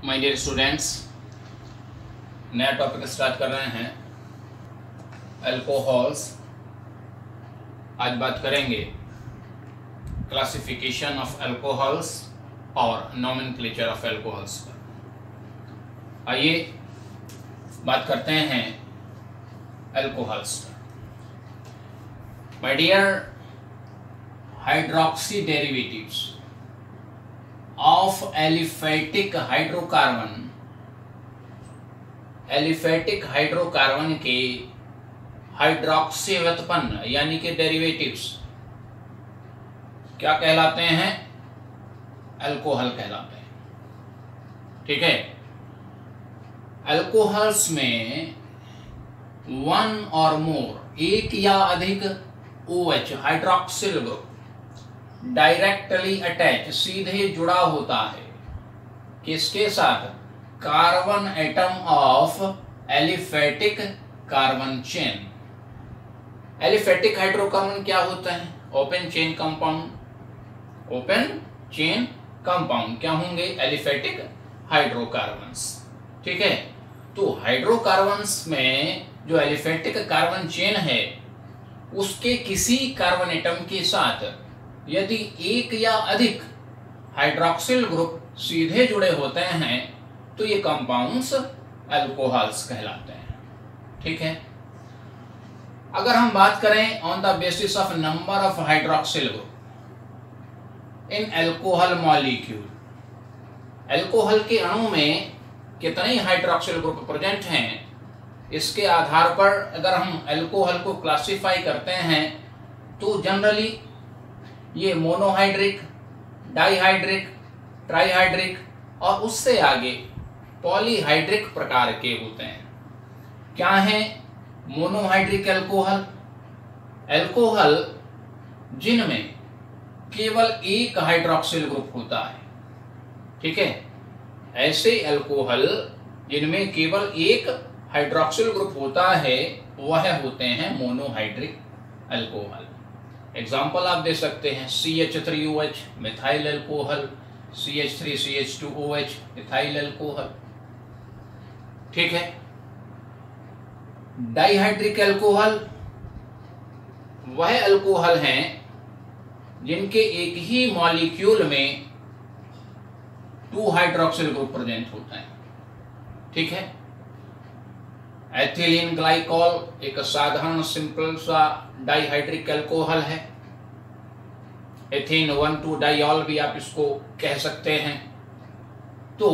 My dear students, नया topic start कर रहे हैं अल्कोहल्स। आज बात करेंगे क्लासिफिकेशन ऑफ अल्कोहल्स और नॉमेनक्लेचर ऑफ अल्कोहल्स पर। आइए बात करते हैं अल्कोहल्स पर। My dear, hydroxy derivatives of aliphatic hydrocarbon के हाइड्रोक्सी व्युत्पन्न यानी कि डेरिवेटिव्स क्या कहलाते हैं? अल्कोहल कहलाते हैं। ठीक है। अल्कोहल्स में वन और मोर, एक या अधिक OH hydroxyl group directly attach, सीधे जुड़ा होता है किसके साथ? Carbon atom of aliphatic carbon chain. Aliphatic hydrocarbon क्या होता है? Open chain compound. Open chain compound क्या होंगे? Aliphatic hydrocarbons. ठीक है। तो हाइड्रोकार्बन्स में जो एलिफेटिक कार्बन चेन है उसके किसी कार्बन एटम के साथ यदि एक या अधिक हाइड्रोक्सिल ग्रुप सीधे जुड़े होते हैं तो ये कंपाउंड्स अल्कोहल्स कहलाते हैं। ठीक है। अगर हम बात करें on the basis of number of hydroxyl group in alcohol molecule, alcohol के अणु में कितने हाइड्रोक्सिल ग्रुप प्रेजेंट हैं, इसके आधार पर अगर हम अल्कोहल को क्लासिफाई करते हैं तो जनरली ये मोनोहाइड्रिक, डाइहाइड्रिक, ट्राइहाइड्रिक और उससे आगे पॉलीहाइड्रिक प्रकार के होते हैं। क्या है मोनोहाइड्रिक अल्कोहल? अल्कोहल जिनमें केवल एक हाइड्रोक्सिल ग्रुप होता है। ठीक है। ऐसे अल्कोहल जिनमें केवल एक हाइड्रोक्सिल ग्रुप होता है वह होते हैं मोनोहाइड्रिक अल्कोहल। एग्जाम्पल आप दे सकते हैं CH3OH methyl alcohol, CH3CH2OH methyl alcohol. ठीक है। डाइहाइड्रिक अल्कोहल वह अल्कोहल हैं जिनके एक ही मॉलिक्यूल में 2 हाइड्रोक्सिल ग्रुप प्रेजेंट होते हैं। ठीक है। एथिलीन ग्लाइकॉल एक साधारण सिंपल सा डाइहाइड्रिक अल्कोहल है। एथेन 1,2 डाइऑल भी आप इसको कह सकते हैं। तो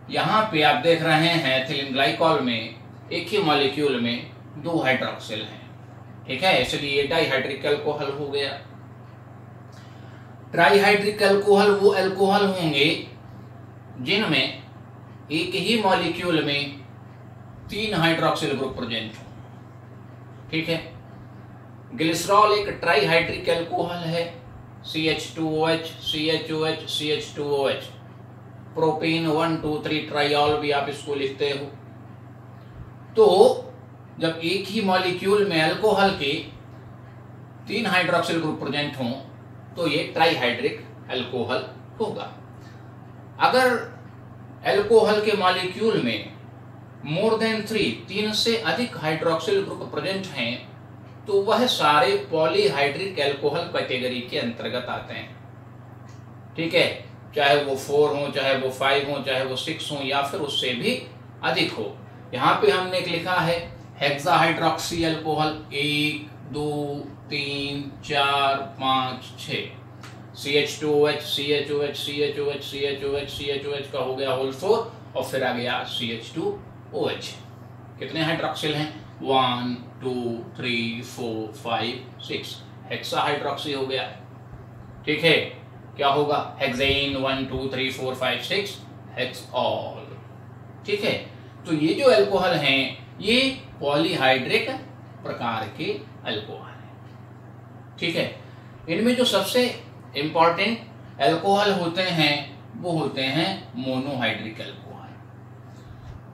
यहां पे आप देख रहे हैं एथिलीन ग्लाइकॉल में एक ही मॉलिक्यूल में 2 हाइड्रोक्सिल हैं। ठीक है। इसलिए डाइहाइड्रिक अल्कोहल हो गया। ट्राइहाइड्रिक अल्कोहल वो अल्कोहल होंगे जिनमें एक ही मॉलिक्यूल में 3 हाइड्रोक्सिल ग्रुप प्रेजेंट हो। ठीक है। ग्लिसरॉल एक ट्राइहाइड्रिक अल्कोहल है, CH2OH, CHOH, CH2OH। प्रोपेन 1, 2, 3 ट्राइऑल भी आप इसको लिखते हो। तो जब एक ही मॉलिक्यूल में अल्कोहल के 3 हाइड्रोक्सिल ग्रुप प्रेजेंट हों तो ये ट्राइहाइड्रिक अल्कोहल होगा। अगर अल्कोहल के मॉलिक्यूल में मोर देन 3 से अधिक हाइड्रोक्सिल ग्रुप प्रेजेंट हैं तो वह सारे पॉलीहाइड्रिक अल्कोहल कैटेगरी के अंतर्गत आते हैं। ठीक है। चाहे वो 4 हो, चाहे वो 5 हो, चाहे वो 6 हो या फिर उससे भी अधिक हो। यहाँ पे हमने एक लिखा है हेक्साहाइड्रोक्सी alcohol 1, 2, 3, 4, 5, 6। CH2OH, CHOH, CHOH, CHOH, CHOH का हो गया होल 4 और फिर आ गया CH2OH। कितने हाइड्रोक्सिल हैं? 1, 2, 3, 4, 5, 6। हेक्साहाइड्रोक्सी हो गया। ठीक है। क्या होगा? हेक्सेन 1, 2, 3, 4, 5, 6 हेक्सॉल। ठीक है। तो ये जो अल्कोहल हैं ये पॉलीहाइड्रिक प्रकार के अल्कोहल हैं। ठीक है। इनमें जो सबसे इंपॉर्टेंट अल्कोहल होते हैं वो होते हैं मोनोहाइड्रिक अल्कोहल।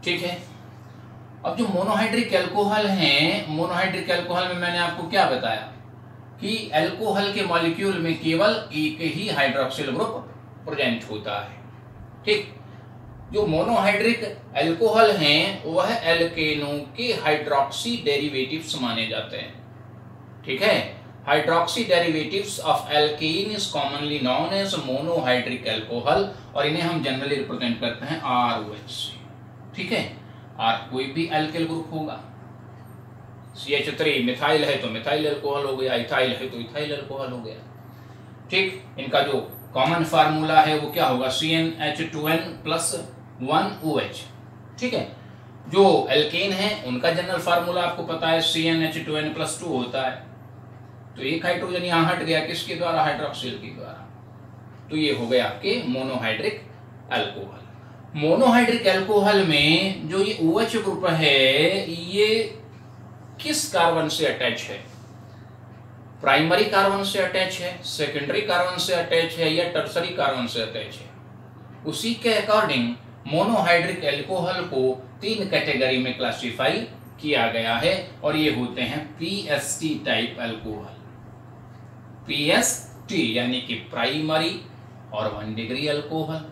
ठीक है। अब जो मोनोहाइड्रिक अल्कोहल हैं, मोनोहाइड्रिक अल्कोहल में मैंने आपको क्या बताया कि अल्कोहल के मॉलिक्यूल में केवल एक ही हाइड्रोक्सिल ग्रुप प्रेजेंट होता है। ठीक। जो मोनोहाइड्रिक अल्कोहल हैं वह एल्केनों के हाइड्रोक्सी डेरिवेटिव्स माने जाते हैं। ठीक है, hydroxy derivatives of alkane is commonly known as monohydric alcohol, और इन्हें हम जनरली रिप्रेजेंट करते हैं ROH से। ठीक है, R कोई भी एल्किल ग्रुप होगा, CH3 मिथाइल है तो मिथाइल अल्कोहल हो गया, इथाइल है तो इथाइल अल्कोहल हो गया। ठीक, इनका जो कॉमन फार्मूला है वो क्या होगा, CnH2n+1OH। ठीक है, जो एल्केन है उनका जनरल फार्मूला आपको पता है, CnH2n+2 होता है। तो एक हाइड्रोजन यहां हट गया, किसके द्वारा, हाइड्रोक्सिल के द्वारा। तो ये हो गया आपके मोनोहाइड्रिक अल्कोहल। मोनोहाइड्रिक अल्कोहल में जो ये OH ग्रुप है ये किस कार्बन से अटैच है, प्राइमरी कार्बन से अटैच है, सेकेंडरी कार्बन से अटैच है, या टर्सरी कार्बन से अटैच है। उसी के अकॉर्डिंग मोनोहाइड्रिक अल्कोहल को 3 कैटेगरी में क्लासिफाई किया गया है, और ये होते हैं PST टाइप अल्कोहल। PST यानी कि प्राइमरी और 1 डिग्री अल्कोहल,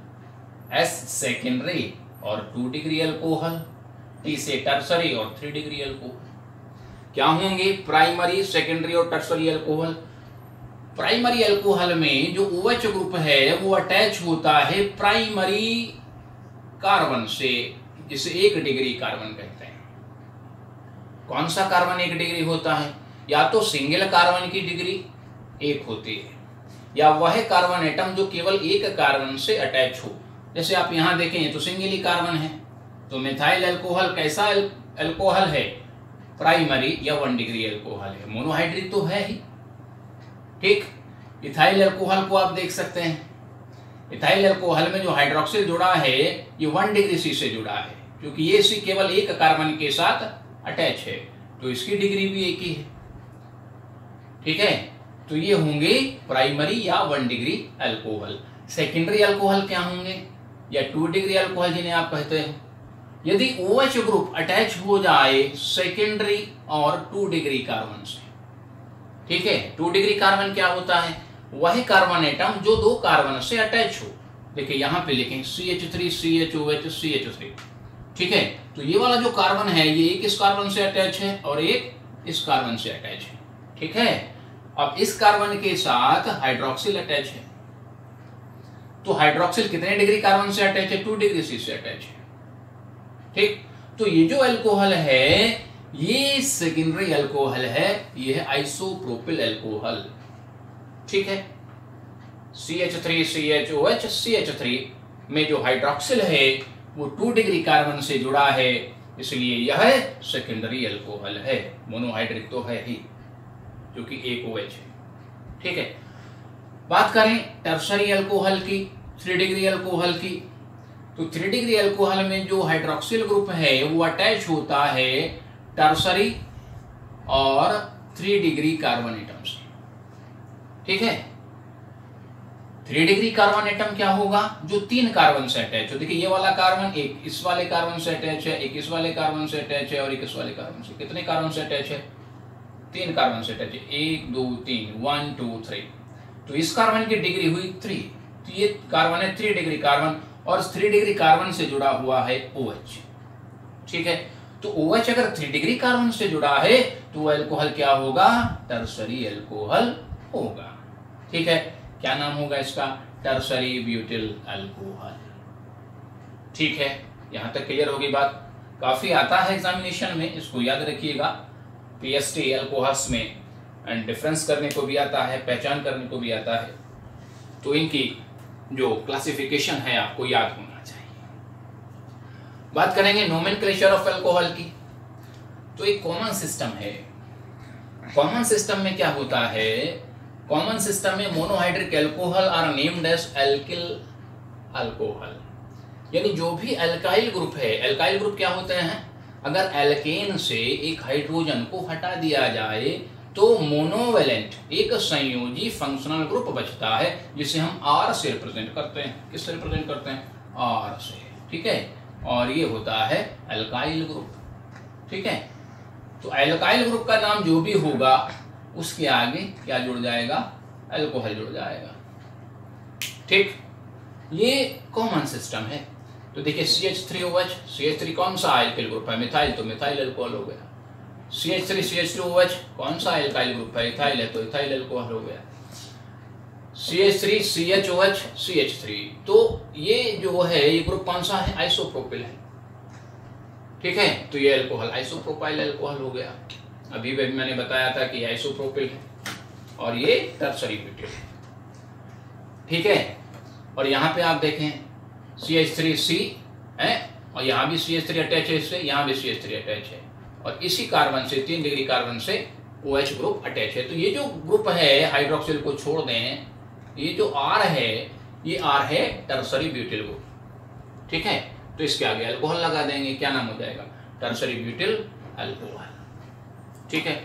S सेकेंडरी और 2 डिग्री अल्कोहल, T से टर्सरी और 3 डिग्री अल्कोहल। क्या होंगे, प्राइमरी, सेकेंडरी और टर्सरी अल्कोहल। प्राइमरी अल्कोहल में जो OH ग्रुप है वो अटैच होता है प्राइमरी कार्बन से, जिसे 1 डिग्री कार्बन कहते हैं। कौन सा कार्बन 1 डिग्री होता है, या तो सिंगल कार्बन की डिग्री 1 होती है, या वह कार्बन एटम जो केवल एक कार्बन से अटैच हो। जैसे आप यहां देखें तो सिंगल ही कार्बन है, तो मिथाइल अल्कोहल कैसा अल्कोहल है, प्राइमरी या 1 डिग्री अल्कोहल है, मोनोहाइड्रिक तो है ही। ठीक, इथाइल अल्कोहल को आप देख सकते हैं, इथाइल अल्कोहल में जो हाइड्रोक्सिल जुड़ा है ये 1 डिग्री C से जुड़ा है, क्योंकि ये C केवल एक कार्बन के साथ अटैच है, तो इसकी डिग्री भी एक ही है। ठीक है, तो ये होंगे प्राइमरी या 1 डिग्री अल्कोहल। सेकेंडरी अल्कोहल क्या होंगे, या 2 डिग्री अल्कोहल जिन्हें आप कहते हो। यदि OH ग्रुप अटैच हो जाए सेकेंडरी और 2 डिग्री कार्बन से। ठीक है, 2 डिग्री कार्बन क्या होता है, वह कार्बन एटम जो 2 कार्बन से अटैच हो। देखिए यहां पे लिखें CH3 CHOH CH3। ठीक है, तो ये वाला जो कार्बन है ये एक इस कार्बन से अटैच है और एक इस कार्बन से अटैच है। ठीक है, अब इस कार्बन के साथ हाइड्रोक्सिल अटैच है, तो हाइड्रोक्सिल कितने डिग्री कार्बन से अटैच है, 2 डिग्री C से अटैच है। ठीक, तो ये जो अल्कोहल है ये सेकेंडरी अल्कोहल है, ये है आइसोप्रोपिल अल्कोहल। ठीक है, CH3 CHOH CH3 में जो हाइड्रोक्सिल है वो 2 डिग्री कार्बन से जुड़ा है, इसलिए यह सेकेंडरी अल्कोहल है। मोनोहाइड्रिक तो है ही, क्योंकि एक OH है। ठीक है, बात करें टर्सरी अल्कोहल की, 3 डिग्री अल्कोहल की, तो 3 डिग्री अल्कोहल में जो हाइड्रोक्सिल ग्रुप है वो अटैच होता है टर्सरी और 3 डिग्री कार्बन एटम से। ठीक है, 3 डिग्री कार्बन एटम क्या होगा, जो 3 कार्बन से अटैच हो। देखिए ये वाला कार्बन एक इस वाले कार्बन से अटैच है, एक इस वाले कार्बन से अटैच है, और एक इस वाले कार्बन से। कितने कार्बन से अटैच है, 3 कार्बन से अटैच है, 1 2 3 1 2 3। तो इस कार्बन की डिग्री हुई 3, तो ये कार्बन है 3 डिग्री कार्बन, और 3 डिग्री कार्बन से जुड़ा हुआ है OH। ठीक है, तो OH अगर 3 डिग्री कार्बन से जुड़ा है तो अल्कोहल क्या होगा, टर्सरी अल्कोहल होगा। ठीक है, क्या नाम होगा इसका, टर्सरी ब्यूटिल अल्कोहल। ठीक है, यहां तक क्लियर होगी बात। काफी आता है एग्जामिनेशन में, इसको याद रखिएगा। PST अल्कोहल्स में एंड डिफरेंस करने को भी आता है, पहचान करने को भी आता है, तो इनकी जो क्लासिफिकेशन है आपको याद होना चाहिए। बात करेंगे नोमेनक्लेचर ऑफ अल्कोहल की, तो एक कॉमन सिस्टम है। कॉमन सिस्टम में क्या होता है, कॉमन सिस्टम में monohydric alcohol are named as alkyl alcohol, यानी जो भी अल्काइल ग्रुप है, अल्काइल ग्रुप क्या होते हैं, अगर एल्केन से एक हाइड्रोजन को हटा दिया जाए तो मोनोवेलेंट एक संयोजी फंक्शनल ग्रुप बचता है, जिसे हम R से रिप्रेजेंट करते हैं। किससे रिप्रेजेंट करते हैं, R से। ठीक है, और ये होता है अल्काइल ग्रुप। ठीक है, तो अल्काइल ग्रुप का नाम जो भी होगा उसके आगे क्या जुड़ जाएगा, अल्कोहल जुड़ जाएगा। ठीक, ये कॉमन सिस्टम है। तो देखिए CH3OH, CH3 कौन सा अल्किल ग्रुप है? मिथाइल, तो मिथाइल अल्कोहल हो गया। CH3CH2OH कौन सा अल्काइल ग्रुप है? इथाइल है, तो इथाइल अल्कोहल हो गया। CH3CHOH CH3, तो ये जो है ये ग्रुप कौन सा है? आइसोप्रोपिल है। ठीक है, तो ये अल्कोहल आइसोप्रोपाइल अल्कोहल हो गया। अभी भी मैंने बताया था कि आइसोप्रोपिल है और ये टर्सरी ब्यूटिल है। ठीक है, और यहाँ पे आप देखें CH3C है और यहाँ भी CH3 अटैच है, इससे यहाँ भी CH3 अटैच है और इसी कार्बन से 3 डिग्री कार्बन से OH ग्रुप अटैच है। तो ये जो ग्रुप है हाइड्रोक्सिल को छोड़ दें, ये जो R है ये R है टर्सरी ब्यूटिल ग्रुप। ठीक है, तो इसके आगे अल्कोहल लगा देंगे, क्या नाम हो जाएगा? Tertiary butyl alcohol. ठीक है,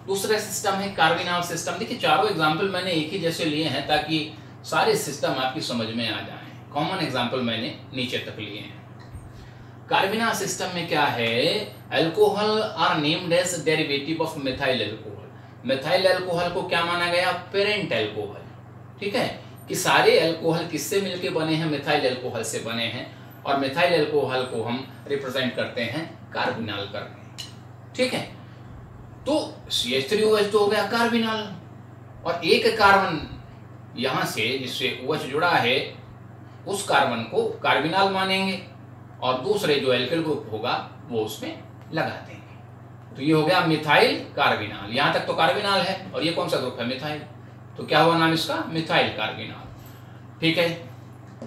दूसरा सिस्टम है कार्बिनॉल सिस्टम। देखिए चारों एग्जाम्पल मैंने एक ही जैसे लिए हैं ताकि सारे सिस्टम आपकी समझ में आ जाएं। कॉमन एग्जाम्पल मैंने नीचे तक लिए हैं। कार्बिनॉल सिस्टम में क्या है? Alcohol are named as derivative of methyl alcohol. Methyl alcohol को क्या माना गया? Parent alcohol. ठीक है, कि सारे अल्कोहल किससे मिलके बने हैं? मिथाइल अल्कोहल से बने हैं और मिथाइल अल्कोहल को हम रिप्रेजेंट करते हैं कार्बिनॉल करके। ठीक है, तो CH3OH तो हो गया कार्बिनॉल और एक कार्बन यहां से जिससे OH जुड़ा है उस कार्बन को कार्बिनॉल मानेंगे और दूसरे जो एल्किल ग्रुप होगा वो उसमें लगा देंगे। तो ये हो गया मिथाइल कार्बिनॉल। यहां तक तो कार्बिनॉल है और ये कौन सा ग्रुप है? मिथाइल, तो क्या हुआ नाम इसका? Methyl carbinol. ठीक है,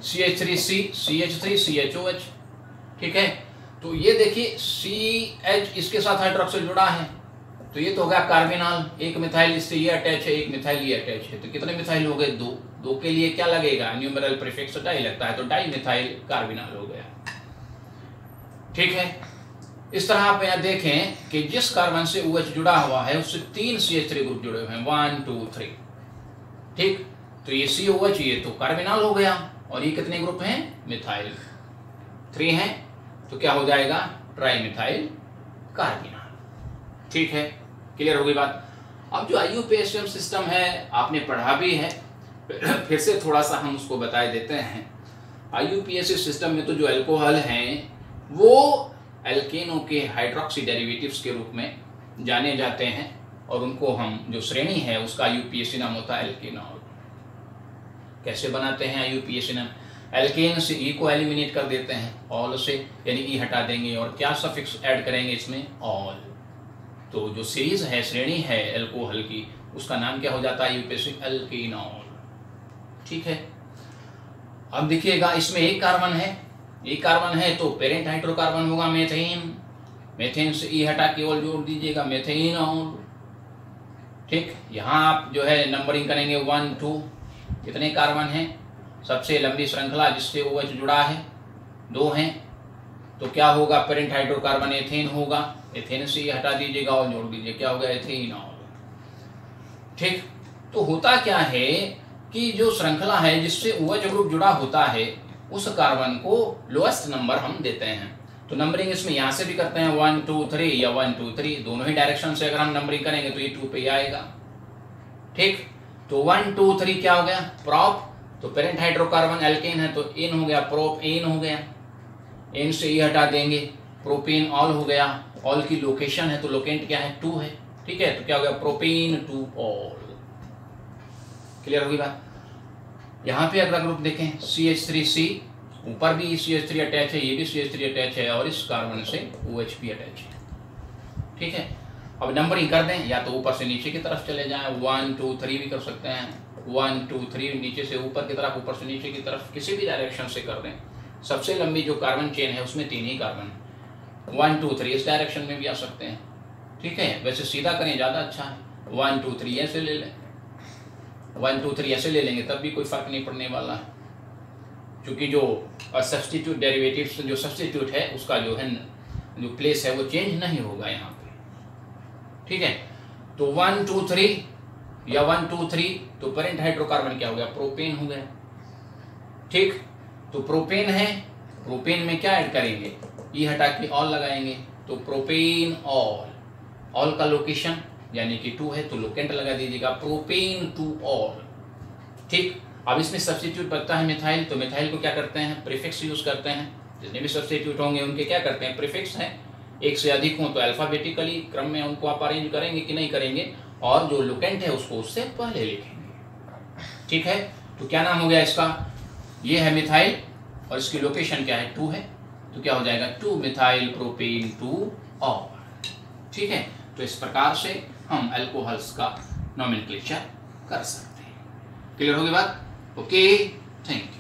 CH3C CH3 CHOH। ठीक है, तो ये देखिए CH इसके साथ हाइड्रोक्सिल जुड़ा है तो ये तो हो गया कार्बिनॉल। एक मिथाइल इससे ये अटैच है, एक मिथाइल ये अटैच है, तो कितने मिथाइल हो गए? 2। 2 के लिए क्या लगेगा? न्यूमेरल प्रीफिक्स डाई लगता है, तो डाई मिथाइल कार्बिनॉल हो गया। ठीक है, इस तरह आप यहाँ देखें कि जिस कार्बन से OH जुड़ा हुआ है उससे 3 CH3 ग्रुप जुड़े हुए हैं, 1 2 3। ठीक, तो ये COH ये तो कार्बिनॉल हो गया और ये कितने ग्रुप हैं? मिथाइल 3 हैं, तो क्या हो जाएगा? Tri methyl carbinol. ठीक है, क्लियर हो गई बात। अब जो IUPACM सिस्टम है आपने पढ़ा भी है, फिर से थोड़ा सा हम उसको बता देते हैं। IUPAC सिस्टम में तो जो अल्कोहल हैं वो एल्केनों के हाइड्रोक्सी डेरिवेटिव्स के रूप में जाने जाते हैं और उनको हम जो श्रेणी है उसका IUPAC नाम होता है एल्केनॉल। कैसे बनाते हैं IUPAC नाम? एल्केन से E को एलिमिनेट कर देते हैं, ऑल से यानी E हटा देंगे और क्या सफिक्स ऐड करेंगे इसमें? ऑल। तो जो सीरीज है, श्रेणी है अल्कोहल की, उसका नाम क्या हो जाता है? IUPAC एल्केनॉल। ठीक है, अब देखिएगा इसमें एक कार्बन है तो पेरेंट हाइड्रोकार्बन होगा मेथेन। मेथेन से E हटा के ऑल जोड़ दीजिएगा, मेथेनॉल। ठीक, यहाँ आप जो है नंबरिंग करेंगे 1 2। कितने कार्बन हैं? सबसे लंबी श्रृंखला जिससे OH जुड़ा है 2 हैं, तो क्या होगा? पेरेंट हाइड्रोकार्बन एथेन होगा। एथेन से ये हटा दीजिएगा और जोड़ दीजिए, क्या हो गया? एथेनॉल। ठीक, तो होता क्या है कि जो श्रृंखला है जिससे OH ग्रुप जुड़ा होता है उस कार्बन को लोएस्ट नंबर हम देते हैं। तो नंबरिंग इसमें यहाँ से भी करते हैं 1 2 3 या 1 2 3, दोनों ही डायरेक्शन से अगर हम नंबरिंग करेंगे तो ये 2 पे आएगा। ठीक, तो 1 2 3 क्या हो गया? प्रोप, तो पेरेंट हाइड्रोकार्बन एल्केन है तो एन हो गया, प्रोप एन हो गया। एन से ये हटा देंगे, प्रोपेन ऑल हो गया। ऑल की लोकेशन है तो लोकेंट क्या है? 2 है। ठीक है, तो क्या हो गया? Propane 2 all. क्लियर होगी बात। यहाँ पे अगला ग्रुप देखें CH3C, ऊपर भी CH3 अटैच है, ये भी CH3 अटैच है और इस कार्बन से OH भी अटैच है। ठीक है, अब नंबरिंग कर दें, या तो ऊपर से नीचे की तरफ चले जाएं, 1 2 3 भी कर सकते हैं, 1 2 3 नीचे से ऊपर की तरफ, ऊपर से नीचे की तरफ, किसी भी डायरेक्शन से कर दें। सबसे लंबी जो कार्बन चेन है उसमें 3 ही कार्बन, 1 2 3 इस डायरेक्शन में भी आ सकते हैं। ठीक है, वैसे सीधा करें ज़्यादा अच्छा है, 1 2 3 ऐसे ले लें, 1 2 3 ऐसे ले लेंगे तब भी कोई फर्क नहीं पड़ने वाला है, क्योंकि जो सब्स्टिट्यूट डेरिवेटिव्स जो सब्स्टिट्यूट है उसका जो है जो प्लेस है वो चेंज नहीं होगा यहाँ पे। ठीक है, तो 1 2 3 या 1 2 3 तो पेरेंट हाइड्रोकार्बन क्या हो गया? प्रोपेन हो गया। ठीक, तो प्रोपेन है, प्रोपेन में क्या ऐड करेंगे? ई हटा के ऑल लगाएंगे, तो प्रोपेन ऑल। ऑल का लोकेशन यानी कि 2 है तो लोकेंट लगा दीजिएगा, प्रोपेन 2 ऑल। ठीक, अब इसमें सब्स्टिट्यूट बनता है मिथाइल, तो मिथाइल को क्या करते हैं? प्रीफिक्स यूज करते हैं, जितने भी सब्स्टिट्यूट होंगे उनके क्या करते हैं, प्रीफिक्स हैं, एक से अधिक हो तो अल्फाबेटिकली क्रम में उनको आप अरेंज करेंगे कि नहीं करेंगे, और जो लोकेंट है उसको उससे पहले लिखेंगे। ठीक है, तो क्या नाम हो गया इसका, ये है मिथाइल और इसकी लोकेशन क्या है, 2 है, तो क्या हो जाएगा 2 मिथाइल प्रोपेन 2 ऑल। ठीक है, तो इस प्रकार से हम अल्कोहल्स का नोमेनक्लेचर कर सकते हैं। क्लियर होगी बात? Okay, thank you.